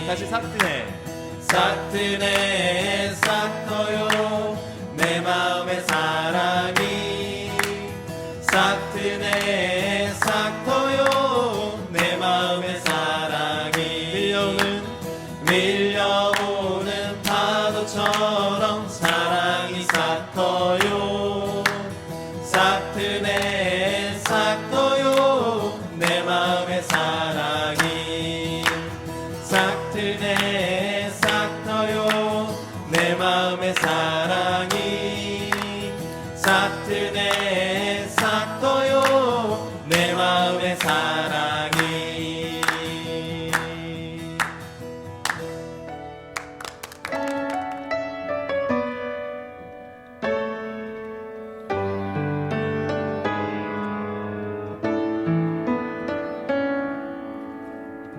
다시 삭드네. 삭드네 삭터요 내 마음의 사랑이. 삭드네 삭터요 내 마음의 사랑이. 밀려오는 파도처럼 사랑이 삭터요. 삭드네 삭터요 내 마음의 사랑이. 삭드네 삭터요 내 마음의 사랑이. 삭드네 삭터요 내 마음의 사랑이.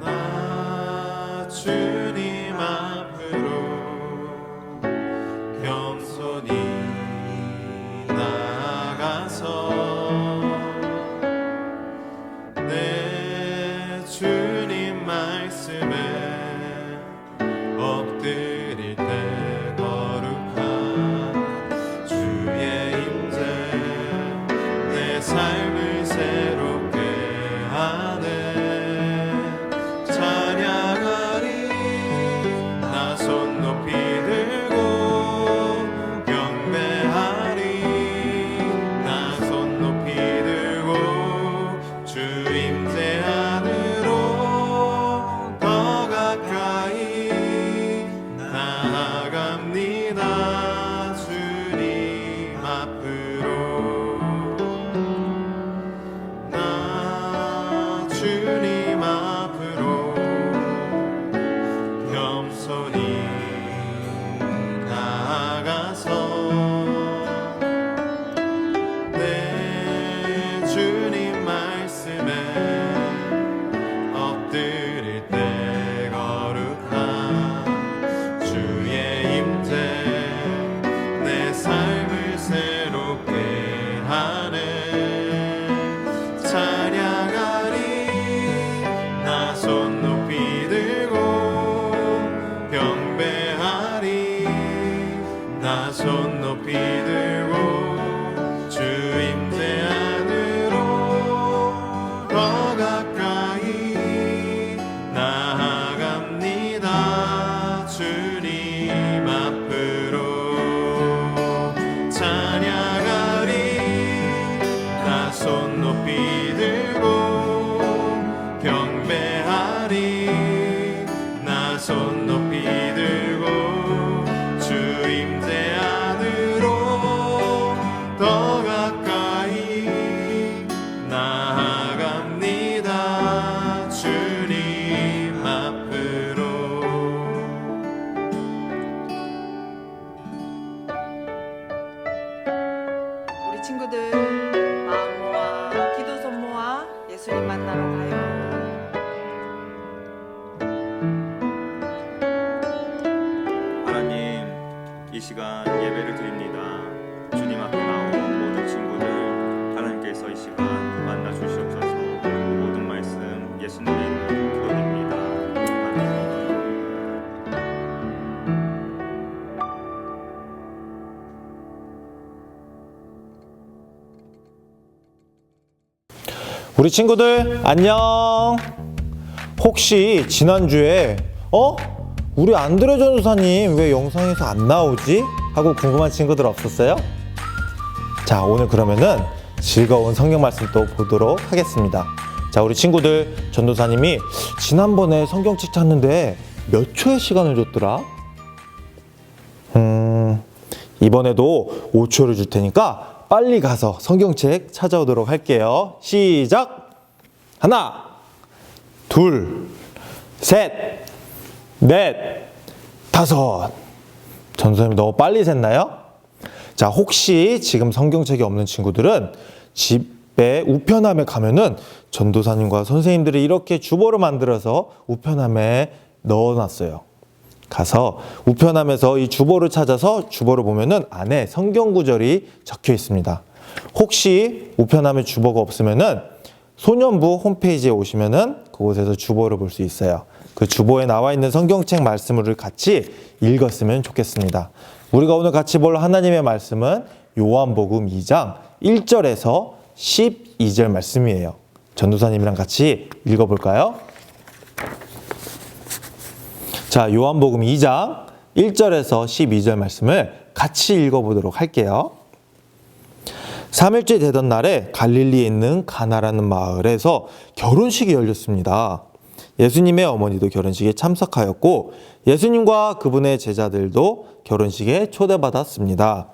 나 주님 앞으로 겸손히 나가서 내 주님 말씀에 엎드릴 때 거룩한 주의 임재 내 삶을 새롭게 하네. 찬양하리 나 손 높이 들고 경배하리 나 손 높이 들고 주 임재 안으로 더 가까이 나아갑니다. 주님 앞으로 나 주님 앞으로 겸손히 나아가서 내 주님 말씀에 엎드릴 때 거룩한 주의 임재 내 삶을 새롭게 하네. 찬양하리 나 손 높이 들고 경배하리 나 손 높이 들고 주 임재 안으로 더 가까이 나아갑니다. 주님 앞으로 찬양하리 나 손 높이 들고 경배하리 나 손 높이 들고 주 임재 안으로 더 가까이 나아갑니다. 주님 앞으로. 우리 친구들 마음 모아 기도 손 모아 예수님 만나러 가요. 하나님, 이 시간 예배를 드립니다. 주님 앞에 나온 모든 친구들 하나님께서 이 시간 만나 주시옵소서. 모든 말씀 예수님 이름으로 기도드립니다. 아멘. 우리 친구들 안녕. 혹시 지난주에 우리 안드레 전도사님 왜 영상에서 안 나오지? 하고 궁금한 친구들 없었어요? 자, 오늘 그러면은 즐거운 성경 말씀 또 보도록 하겠습니다. 자, 우리 친구들 전도사님이 지난번에 성경책 찾는데 몇 초의 시간을 줬더라? 이번에도 5초를 줄 테니까 빨리 가서 성경책 찾아오도록 할게요. 시작! 하나, 둘, 셋, 넷, 다섯. 전도사님 너무 빨리 샜나요? 자, 혹시 지금 성경책이 없는 친구들은 집에 우편함에 가면은 전도사님과 선생님들이 이렇게 주보를 만들어서 우편함에 넣어놨어요. 가서 우편함에서 이 주보를 찾아서 주보를 보면은 안에 성경 구절이 적혀 있습니다. 혹시 우편함에 주보가 없으면은 소년부 홈페이지에 오시면은 그곳에서 주보를 볼 수 있어요. 그 주보에 나와 있는 성경책 말씀을 같이 읽었으면 좋겠습니다. 우리가 오늘 같이 볼 하나님의 말씀은 요한복음 2장 1절에서 12절 말씀이에요. 전도사님이랑 같이 읽어볼까요? 자, 요한복음 2장 1절에서 12절 말씀을 같이 읽어보도록 할게요. 3일째 되던 날에 갈릴리에 있는 가나라는 마을에서 결혼식이 열렸습니다. 예수님의 어머니도 결혼식에 참석하였고 예수님과 그분의 제자들도 결혼식에 초대받았습니다.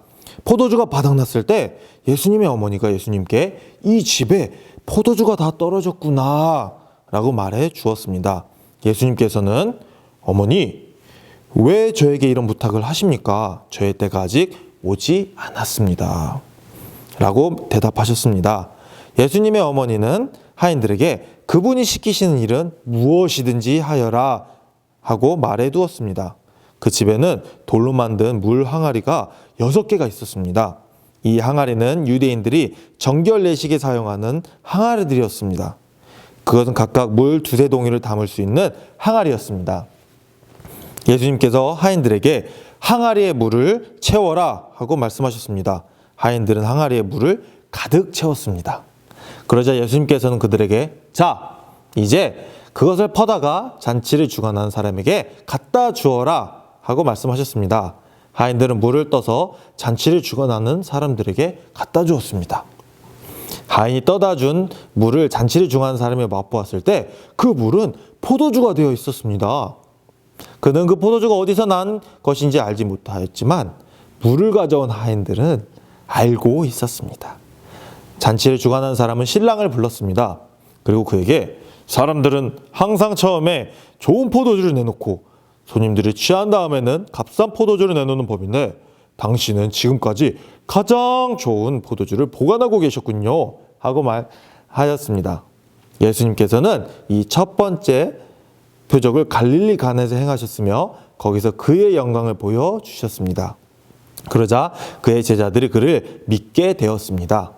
포도주가 바닥났을 때 예수님의 어머니가 예수님께 이 집에 포도주가 다 떨어졌구나 라고 말해 주었습니다. 예수님께서는 어머니, 왜 저에게 이런 부탁을 하십니까? 저의 때가 아직 오지 않았습니다 라고 대답하셨습니다. 예수님의 어머니는 하인들에게 그분이 시키시는 일은 무엇이든지 하여라 하고 말해 두었습니다. 그 집에는 돌로 만든 물 항아리가 6개가 있었습니다. 이 항아리는 유대인들이 정결 예식에 사용하는 항아리들이었습니다. 그것은 각각 물 2-3동이를 담을 수 있는 항아리였습니다. 예수님께서 하인들에게 항아리에 물을 채워라 하고 말씀하셨습니다. 하인들은 항아리에 물을 가득 채웠습니다. 그러자 예수님께서는 그들에게 자, 이제 그것을 퍼다가 잔치를 주관하는 사람에게 갖다 주어라 하고 말씀하셨습니다. 하인들은 물을 떠서 잔치를 주관하는 사람들에게 갖다 주었습니다. 하인이 떠다 준 물을 잔치를 주관하는 사람이 맛보았을 때 그 물은 포도주가 되어 있었습니다. 그는 그 포도주가 어디서 난 것인지 알지 못하였지만 물을 가져온 하인들은 알고 있었습니다. 잔치를 주관하는 사람은 신랑을 불렀습니다. 그리고 그에게 사람들은 항상 처음에 좋은 포도주를 내놓고 손님들이 취한 다음에는 값싼 포도주를 내놓는 법인데 당신은 지금까지 가장 좋은 포도주를 보관하고 계셨군요 하고 말하였습니다. 예수님께서는 이 첫 번째 표적을 갈릴리 가나에서 행하셨으며 거기서 그의 영광을 보여주셨습니다. 그러자 그의 제자들이 그를 믿게 되었습니다.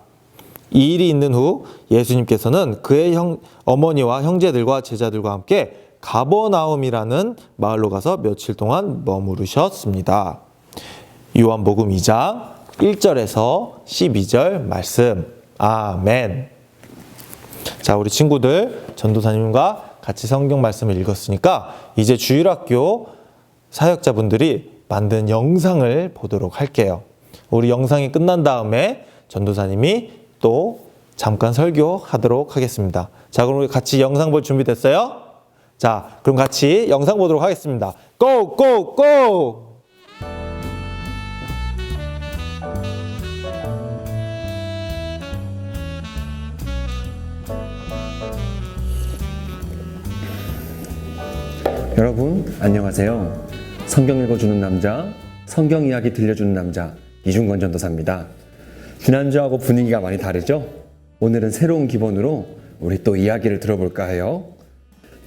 이 일이 있는 후 예수님께서는 그의 어머니와 형제들과 제자들과 함께 가버나움이라는 마을로 가서 며칠 동안 머무르셨습니다. 요한복음 2장 1절에서 12절 말씀. 아멘. 자, 우리 친구들 전도사님과 같이 성경 말씀을 읽었으니까 이제 주일학교 사역자분들이 만든 영상을 보도록 할게요. 우리 영상이 끝난 다음에 전도사님이 또 잠깐 설교하도록 하겠습니다. 자, 그럼 우리 같이 영상 볼 준비 됐어요? 자, 그럼 같이 영상 보도록 하겠습니다. 고! 고! 고! 여러분 안녕하세요. 성경 읽어주는 남자, 성경 이야기 들려주는 남자 이중건 전도사입니다. 지난주하고 분위기가 많이 다르죠? 오늘은 새로운 기본으로 우리 또 이야기를 들어볼까 해요.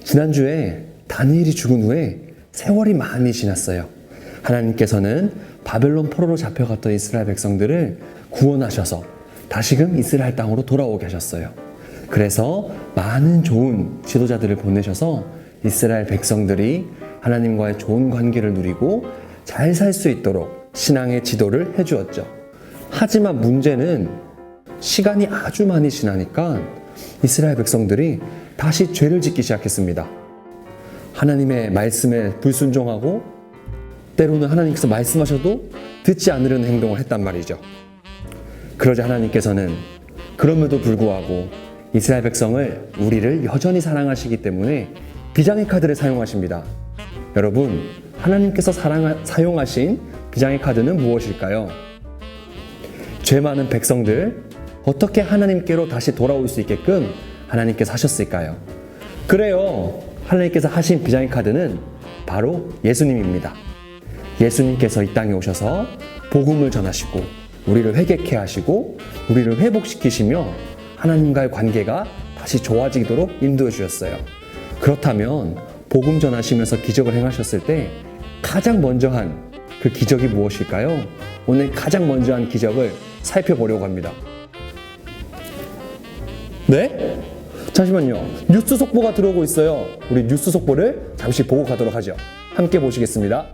지난주에 다니엘이 죽은 후에 세월이 많이 지났어요. 하나님께서는 바벨론 포로로 잡혀갔던 이스라엘 백성들을 구원하셔서 다시금 이스라엘 땅으로 돌아오게 하셨어요. 그래서 많은 좋은 지도자들을 보내셔서 이스라엘 백성들이 하나님과의 좋은 관계를 누리고 잘 살 수 있도록 신앙의 지도를 해주었죠. 하지만 문제는 시간이 아주 많이 지나니까 이스라엘 백성들이 다시 죄를 짓기 시작했습니다. 하나님의 말씀에 불순종하고 때로는 하나님께서 말씀하셔도 듣지 않으려는 행동을 했단 말이죠. 그러자 하나님께서는 그럼에도 불구하고 이스라엘 백성을 우리를 여전히 사랑하시기 때문에 비장의 카드를 사용하십니다. 여러분, 하나님께서 사용하신 비장의 카드는 무엇일까요? 죄 많은 백성들 어떻게 하나님께로 다시 돌아올 수 있게끔 하나님께서 하셨을까요? 그래요, 하나님께서 하신 비장의 카드는 바로 예수님입니다. 예수님께서 이 땅에 오셔서 복음을 전하시고 우리를 회개케 하시고 우리를 회복시키시며 하나님과의 관계가 다시 좋아지도록 인도해 주셨어요. 그렇다면 복음 전하시면서 기적을 행하셨을 때 가장 먼저 한 그 기적이 무엇일까요? 오늘 가장 먼저 한 기적을 살펴보려고 합니다. 네? 잠시만요. 뉴스 속보가 들어오고 있어요. 우리 뉴스 속보를 잠시 보고 가도록 하죠. 함께 보시겠습니다.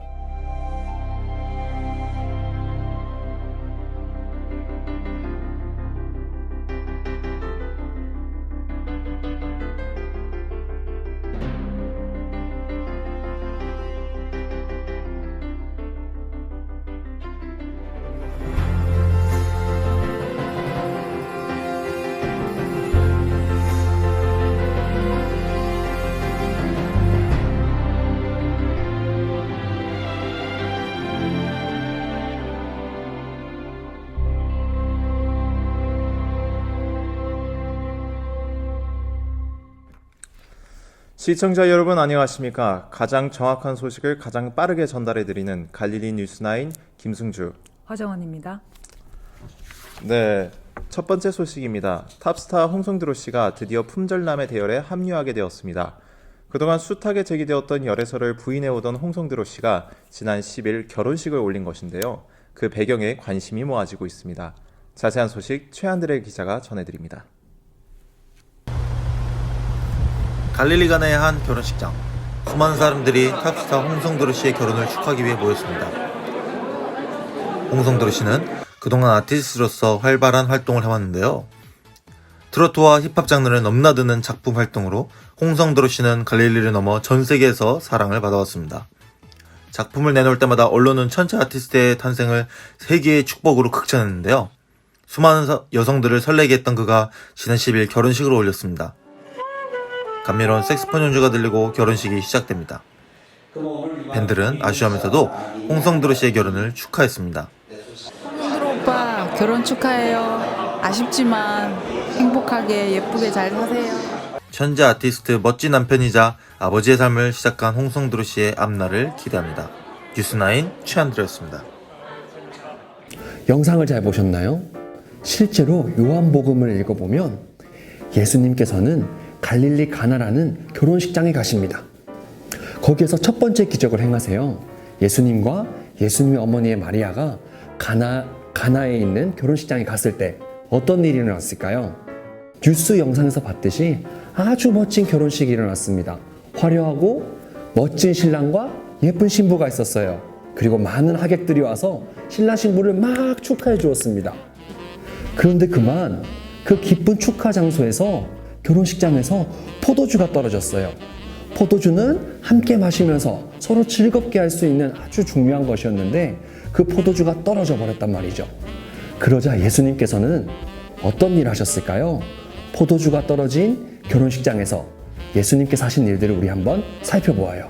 시청자 여러분 안녕하십니까? 가장 정확한 소식을 가장 빠르게 전달해드리는 갈릴리 뉴스9 김승주. 화정원입니다. 네, 첫 번째 소식입니다. 탑스타 홍성드로 씨가 드디어 품절남의 대열에 합류하게 되었습니다. 그동안 숱하게 제기되었던 열애설을 부인해오던 홍성드로 씨가 지난 10일 결혼식을 올린 것인데요. 그 배경에 관심이 모아지고 있습니다. 자세한 소식 최한드레 기자가 전해드립니다. 갈릴리 가나의 한 결혼식장. 수많은 사람들이 탑스타 홍성드로 씨의 결혼을 축하하기 위해 모였습니다. 홍성드로 씨는 그동안 아티스트로서 활발한 활동을 해왔는데요. 트로트와 힙합 장르를 넘나드는 작품 활동으로 홍성드로 씨는 갈릴리를 넘어 전 세계에서 사랑을 받아왔습니다. 작품을 내놓을 때마다 언론은 천재 아티스트의 탄생을 세계의 축복으로 극찬했는데요. 수많은 여성들을 설레게 했던 그가 지난 10일 결혼식을 올렸습니다. 감미로운 색스폰 연주가 들리고 결혼식이 시작됩니다. 팬들은 아쉬워하면서도 홍성드로 씨의 결혼을 축하했습니다. 홍성드로 오빠 결혼 축하해요. 아쉽지만 행복하게 예쁘게 잘 사세요. 천재 아티스트 멋진 남편이자 아버지의 삶을 시작한 홍성드로 씨의 앞날을 기대합니다. 뉴스9 최한드레였습니다. 영상을 잘 보셨나요? 실제로 요한복음을 읽어보면 예수님께서는 갈릴리 가나라는 결혼식장에 가십니다. 거기에서 첫 번째 기적을 행하세요. 예수님과 예수님의 어머니의 마리아가 가나에 있는 결혼식장에 갔을 때 어떤 일이 일어났을까요? 뉴스 영상에서 봤듯이 아주 멋진 결혼식이 일어났습니다. 화려하고 멋진 신랑과 예쁜 신부가 있었어요. 그리고 많은 하객들이 와서 신랑 신부를 막 축하해 주었습니다. 그런데 그만 그 기쁜 축하 장소에서 결혼식장에서 포도주가 떨어졌어요. 포도주는 함께 마시면서 서로 즐겁게 할 수 있는 아주 중요한 것이었는데 그 포도주가 떨어져 버렸단 말이죠. 그러자 예수님께서는 어떤 일을 하셨을까요? 포도주가 떨어진 결혼식장에서 예수님께서 하신 일들을 우리 한번 살펴보아요.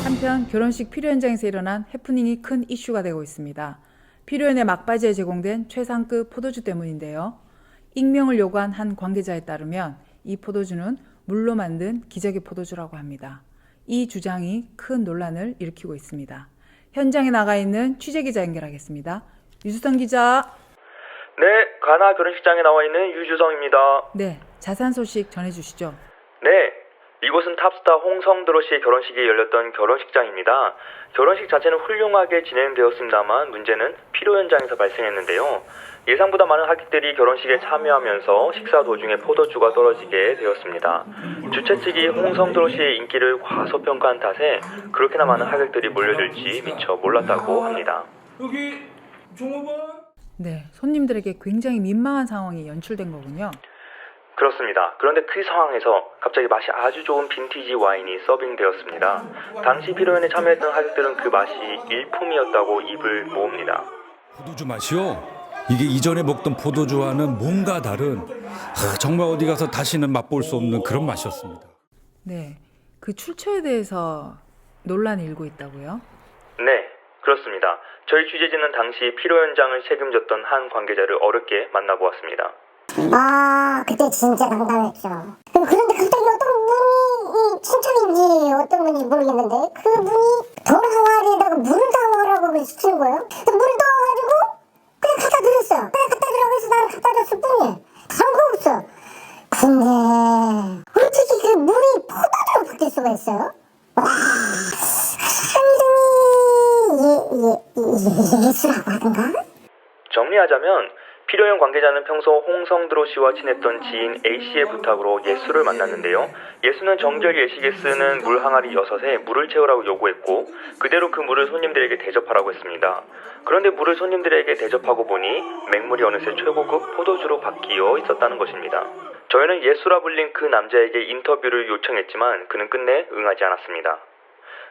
한편 결혼식 피로 현장에서 일어난 해프닝이 큰 이슈가 되고 있습니다. 피로연의 막바지에 제공된 최상급 포도주 때문인데요. 익명을 요구한 한 관계자에 따르면 이 포도주는 물로 만든 기적의 포도주라고 합니다. 이 주장이 큰 논란을 일으키고 있습니다. 현장에 나가 있는 취재기자 연결하겠습니다. 유수성 기자. 네, 가나 결혼식장에 나와 있는 유주성입니다. 네, 자세한 소식 전해주시죠. 네, 이곳은 탑스타 홍성드로 씨의 결혼식이 열렸던 결혼식장입니다. 결혼식 자체는 훌륭하게 진행되었습니다만 문제는 피로 현장에서 발생했는데요. 예상보다 많은 하객들이 결혼식에 참여하면서 식사 도중에 포도주가 떨어지게 되었습니다. 주최 측이 홍성드로 씨의 인기를 과소평가한 탓에 그렇게나 많은 하객들이 몰려들지 미처 몰랐다고 합니다. 여기 종업원? 네, 손님들에게 굉장히 민망한 상황이 연출된 거군요. 그렇습니다. 그런데 그 상황에서 갑자기 맛이 아주 좋은 빈티지 와인이 서빙되었습니다. 당시 피로연에 참여했던 하객들은 그 맛이 일품이었다고 입을 모읍니다. 포도주 맛이요? 이게 이전에 먹던 포도주와는 뭔가 다른 정말 어디 가서 다시는 맛볼 수 없는 그런 맛이었습니다. 네, 그 출처에 대해서 논란이 일고 있다고요? 네, 그렇습니다. 저희 취재진은 당시 피로 현장을 책임졌던 한 관계자를 어렵게 만나보았습니다. 그때 진짜 당당했죠. 그런데 갑자기 어떤 분이, 친척인지 어떤 분인지 모르겠는데, 그분이 돌항아리에다가 물을 담으라고 시키는 거예요. 물을 떠가지고 그냥 갖다 드렸어요. 그냥 갖다 드라고 해서 나를 갖다 줬을 뿐이에요. 다른 거 없어. 근데 어떻게 그 물이 포도주로 바뀔 수가 있어요? 와, 상당히 예수라고 하던가? 정리하자면 필요형 관계자는 평소 홍성드로 씨와 친했던 지인 A씨의 부탁으로 예수를 만났는데요. 예수는 정절 예식에 쓰는 물 항아리 6에 물을 채우라고 요구했고 그대로 그 물을 손님들에게 대접하라고 했습니다. 그런데 물을 손님들에게 대접하고 보니 맹물이 어느새 최고급 포도주로 바뀌어 있었다는 것입니다. 저희는 예수라 불린 그 남자에게 인터뷰를 요청했지만 그는 끝내 응하지 않았습니다.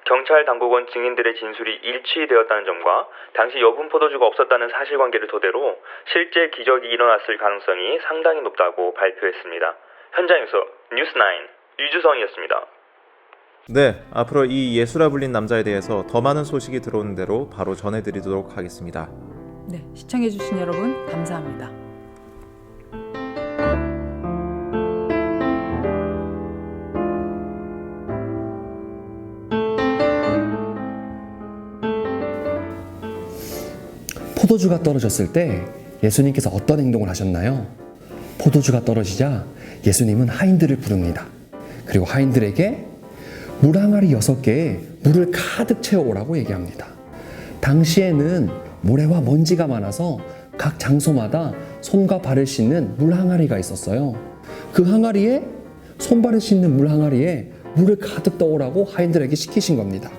경찰 당국은 증인들의 진술이 일치되었다는 점과 당시 여분 포도주가 없었다는 사실관계를 토대로 실제 기적이 일어났을 가능성이 상당히 높다고 발표했습니다. 현장에서 뉴스9 유주성이었습니다. 네, 앞으로 이 예수라 불린 남자에 대해서 더 많은 소식이 들어오는 대로 바로 전해드리도록 하겠습니다. 네, 시청해주신 여러분 감사합니다. 포도주가 떨어졌을 때 예수님께서 어떤 행동을 하셨나요? 포도주가 떨어지자 예수님은 하인들을 부릅니다. 그리고 하인들에게 물 항아리 6개에 물을 가득 채워오라고 얘기합니다. 당시에는 모래와 먼지가 많아서 각 장소마다 손과 발을 씻는 물 항아리가 있었어요. 그 항아리에 손발을 씻는 물 항아리에 물을 가득 떠오라고 하인들에게 시키신 겁니다.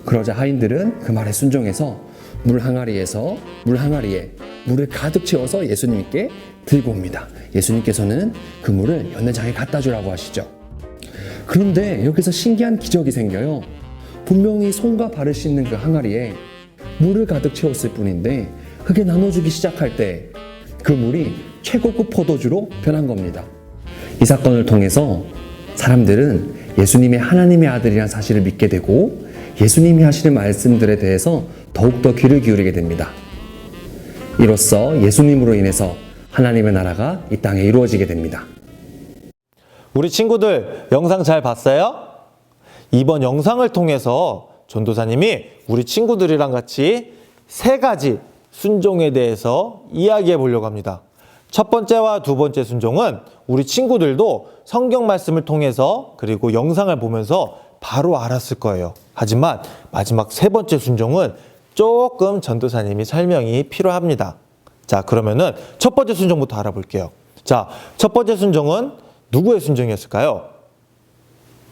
그러자 하인들은 그 말에 순종해서 물 항아리에 물을 가득 채워서 예수님께 들고 옵니다. 예수님께서는 그 물을 연회장에 갖다 주라고 하시죠. 그런데 여기서 신기한 기적이 생겨요. 분명히 손과 발을 씻는 그 항아리에 물을 가득 채웠을 뿐인데 그게 나눠주기 시작할 때 그 물이 최고급 포도주로 변한 겁니다. 이 사건을 통해서 사람들은 예수님이 하나님의 아들이라는 사실을 믿게 되고 예수님이 하시는 말씀들에 대해서 더욱더 귀를 기울이게 됩니다. 이로써 예수님으로 인해서 하나님의 나라가 이 땅에 이루어지게 됩니다. 우리 친구들 영상 잘 봤어요? 이번 영상을 통해서 전도사님이 우리 친구들이랑 같이 3가지 순종에 대해서 이야기해 보려고 합니다. 첫 번째와 두 번째 순종은 우리 친구들도 성경 말씀을 통해서 그리고 영상을 보면서 바로 알았을 거예요. 하지만 마지막 3번째 순종은 조금 전도사님이 설명이 필요합니다. 자, 그러면은 첫 번째 순종부터 알아볼게요. 자, 첫 번째 순종은 누구의 순종이었을까요?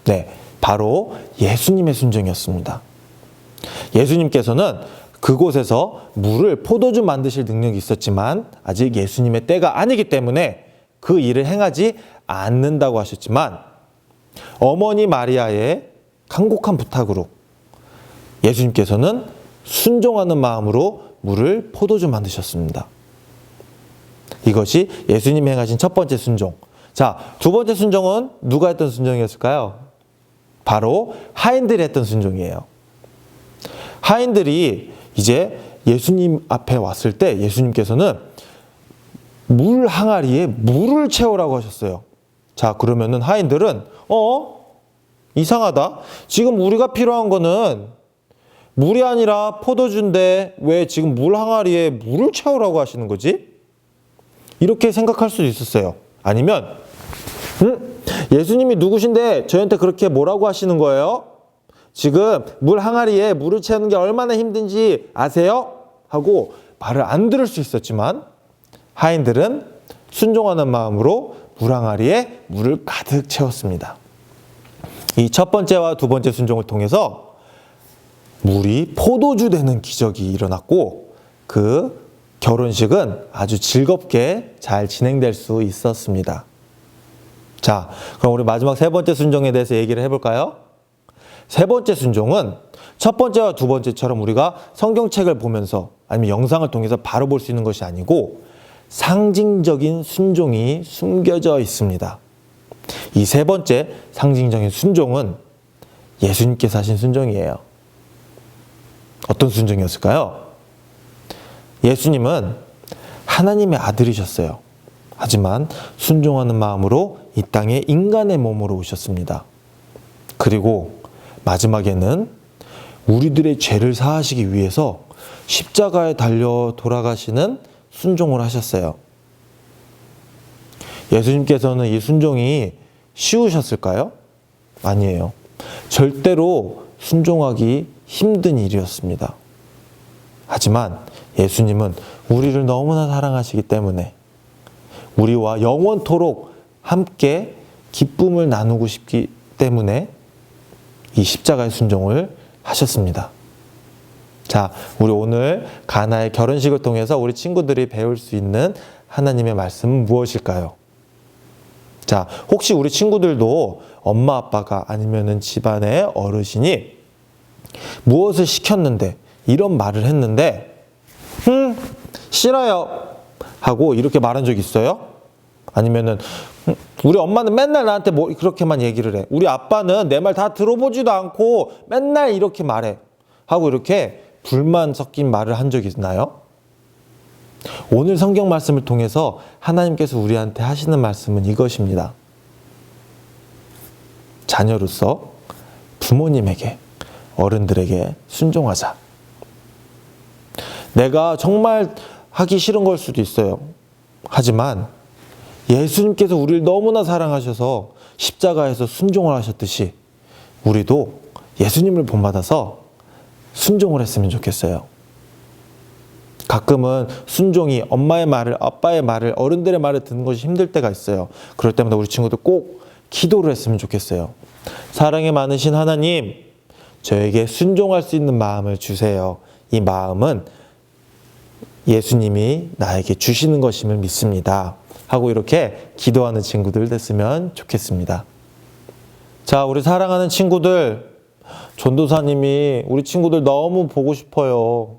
네, 바로 예수님의 순종이었습니다. 예수님께서는 그곳에서 물을 포도주 만드실 능력이 있었지만 아직 예수님의 때가 아니기 때문에 그 일을 행하지 않는다고 하셨지만 어머니 마리아의 간곡한 부탁으로 예수님께서는 순종하는 마음으로 물을 포도주 만드셨습니다. 이것이 예수님이 행하신 첫 번째 순종. 자, 두 번째 순종은 누가 했던 순종이었을까요? 바로 하인들이 했던 순종이에요. 하인들이 이제 예수님 앞에 왔을 때 예수님께서는 물 항아리에 물을 채우라고 하셨어요. 자, 그러면은 하인들은 이상하다. 지금 우리가 필요한 거는 물이 아니라 포도주인데 왜 지금 물 항아리에 물을 채우라고 하시는 거지? 이렇게 생각할 수도 있었어요. 아니면 예수님이 누구신데 저희한테 그렇게 뭐라고 하시는 거예요? 지금 물 항아리에 물을 채우는 게 얼마나 힘든지 아세요? 하고 말을 안 들을 수 있었지만 하인들은 순종하는 마음으로 물 항아리에 물을 가득 채웠습니다. 이 첫 번째와 두 번째 순종을 통해서 물이 포도주 되는 기적이 일어났고 그 결혼식은 아주 즐겁게 잘 진행될 수 있었습니다. 자, 그럼 우리 마지막 3번째 순종에 대해서 얘기를 해볼까요? 3번째 순종은 첫 번째와 두 번째처럼 우리가 성경책을 보면서 아니면 영상을 통해서 바로 볼 수 있는 것이 아니고 상징적인 순종이 숨겨져 있습니다. 이 3번째 상징적인 순종은 예수님께서 하신 순종이에요. 어떤 순종이었을까요? 예수님은 하나님의 아들이셨어요. 하지만 순종하는 마음으로 이 땅에 인간의 몸으로 오셨습니다. 그리고 마지막에는 우리들의 죄를 사하시기 위해서 십자가에 달려 돌아가시는 순종을 하셨어요. 예수님께서는 이 순종이 쉬우셨을까요? 아니에요. 절대로 순종하기 힘든 일이었습니다. 하지만 예수님은 우리를 너무나 사랑하시기 때문에 우리와 영원토록 함께 기쁨을 나누고 싶기 때문에 이 십자가의 순종을 하셨습니다. 자, 우리 오늘 가나의 결혼식을 통해서 우리 친구들이 배울 수 있는 하나님의 말씀은 무엇일까요? 자, 혹시 우리 친구들도 엄마 아빠가 아니면은 집안의 어르신이 무엇을 시켰는데 이런 말을 했는데 싫어요 하고 이렇게 말한 적 있어요? 아니면은 우리 엄마는 맨날 나한테 뭐 그렇게만 얘기를 해. 우리 아빠는 내 말 다 들어보지도 않고 맨날 이렇게 말해. 하고 이렇게 불만 섞인 말을 한 적이 있나요? 오늘 성경 말씀을 통해서 하나님께서 우리한테 하시는 말씀은 이것입니다. 자녀로서 부모님에게, 어른들에게 순종하자. 내가 정말 하기 싫은 걸 수도 있어요. 하지만 예수님께서 우리를 너무나 사랑하셔서 십자가에서 순종을 하셨듯이 우리도 예수님을 본받아서 순종을 했으면 좋겠어요. 가끔은 순종이 엄마의 말을, 아빠의 말을, 어른들의 말을 듣는 것이 힘들 때가 있어요. 그럴 때마다 우리 친구들 꼭 기도를 했으면 좋겠어요. 사랑이 많으신 하나님, 저에게 순종할 수 있는 마음을 주세요. 이 마음은 예수님이 나에게 주시는 것임을 믿습니다. 하고 이렇게 기도하는 친구들 됐으면 좋겠습니다. 자, 우리 사랑하는 친구들, 전도사님이 우리 친구들 너무 보고 싶어요.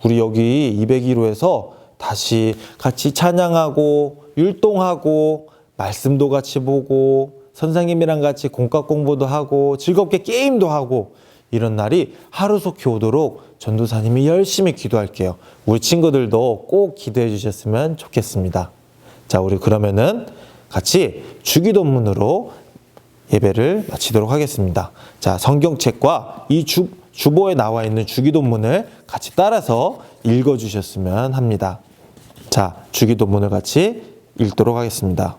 우리 여기 201호에서 다시 같이 찬양하고 율동하고 말씀도 같이 보고 선생님이랑 같이 공과 공부도 하고 즐겁게 게임도 하고 이런 날이 하루속히 오도록 전도사님이 열심히 기도할게요. 우리 친구들도 꼭 기도해 주셨으면 좋겠습니다. 자, 우리 그러면은 같이 주기도문으로 예배를 마치도록 하겠습니다. 자, 성경책과 이 주보에 나와 있는 주기도문을 같이 따라서 읽어주셨으면 합니다. 자, 주기도문을 같이 읽도록 하겠습니다.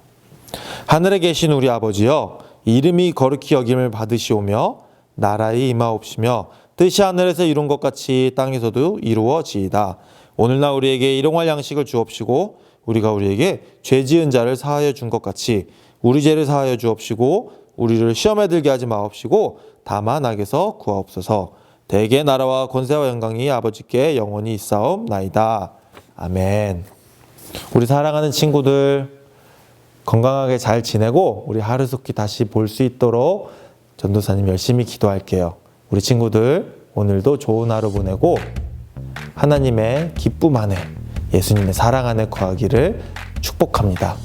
하늘에 계신 우리 아버지여, 이름이 거룩히 여김을 받으시오며 나라의 임하옵시며 뜻이 하늘에서 이룬 것 같이 땅에서도 이루어지이다. 오늘날 우리에게 일용할 양식을 주옵시고 우리가 우리에게 죄 지은 자를 사하여 준 것 같이 우리 죄를 사하여 주옵시고 우리를 시험에 들게 하지 마옵시고 다만 악에서 구하옵소서. 대개 나라와 권세와 영광이 아버지께 영원히 있사옵나이다. 아멘. 우리 사랑하는 친구들 건강하게 잘 지내고 우리 하루속히 다시 볼 수 있도록 전도사님 열심히 기도할게요. 우리 친구들 오늘도 좋은 하루 보내고 하나님의 기쁨 안에 예수님의 사랑 안에 거하기를 축복합니다.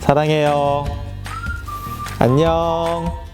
사랑해요. 안녕.